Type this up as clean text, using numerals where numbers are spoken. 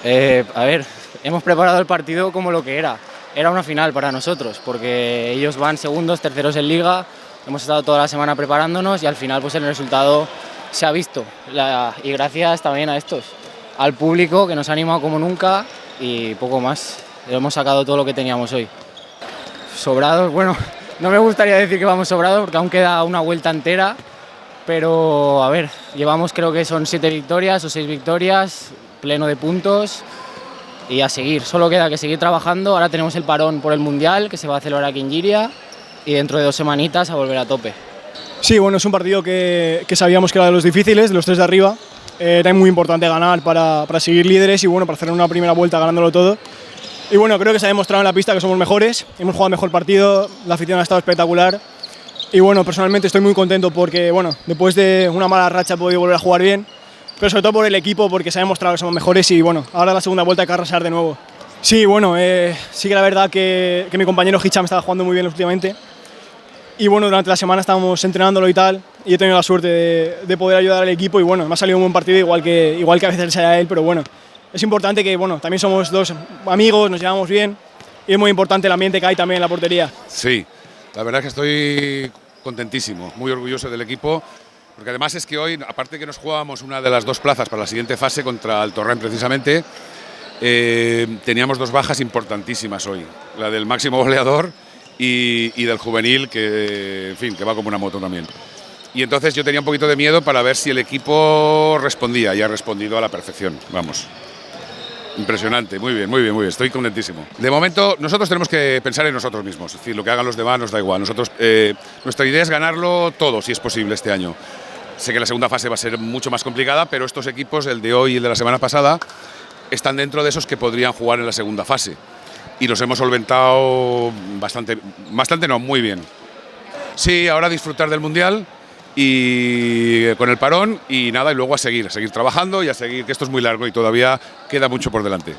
A ver, hemos preparado el partido como lo que era. Era una final para nosotros, porque ellos van segundos, terceros en Liga. Hemos estado toda la semana preparándonos y al final pues el resultado se ha visto. Y gracias también a estos, al público que nos ha animado como nunca y poco más. Hemos sacado todo lo que teníamos hoy. Sobrados, bueno, no me gustaría decir que vamos sobrados porque aún queda una vuelta entera, pero a ver, llevamos creo que son 7 victorias o 6 victorias, pleno de puntos y a seguir. Solo queda que seguir trabajando. Ahora tenemos el parón por el Mundial que se va a celebrar aquí en Giria y dentro de 2 semanitas a volver a tope. Sí, bueno, es un partido que sabíamos que era de los difíciles, de los 3 de arriba. Era muy importante ganar para seguir líderes y bueno, para hacer una primera vuelta ganándolo todo. Y bueno, creo que se ha demostrado en la pista que somos mejores, hemos jugado mejor partido, la afición ha estado espectacular. Y bueno, personalmente estoy muy contento porque bueno, después de una mala racha he podido volver a jugar bien, pero sobre todo por el equipo porque se ha demostrado que somos mejores y bueno, ahora la segunda vuelta hay que arrasar de nuevo. Sí, bueno, sí que la verdad que mi compañero Hicham estaba jugando muy bien últimamente. Y bueno, durante la semana estábamos entrenándolo y tal, y he tenido la suerte de poder ayudar al equipo y bueno, me ha salido un buen partido igual que a veces sea él, pero bueno, es importante que bueno, también somos 2 amigos, nos llevamos bien y es muy importante el ambiente que hay también en la portería. Sí, la verdad es que estoy contentísimo, muy orgulloso del equipo, porque además es que hoy, aparte que nos jugábamos una de las 2 plazas para la siguiente fase contra el Torrent precisamente, teníamos 2 bajas importantísimas hoy, la del máximo goleador y del juvenil que, en fin, que va como una moto también. Y entonces yo tenía un poquito de miedo para ver si el equipo respondía y ha respondido a la perfección, vamos. Impresionante, muy bien, muy bien, muy bien, estoy contentísimo. De momento, nosotros tenemos que pensar en nosotros mismos, es decir, lo que hagan los demás nos da igual. Nosotros, nuestra idea es ganarlo todo, si es posible, este año. Sé que la segunda fase va a ser mucho más complicada, pero estos equipos, el de hoy y el de la semana pasada, están dentro de esos que podrían jugar en la segunda fase. Y los hemos solventado bastante no, muy bien. Sí, ahora disfrutar del Mundial y con el parón y nada, y luego a seguir trabajando y a seguir, que esto es muy largo y todavía queda mucho por delante.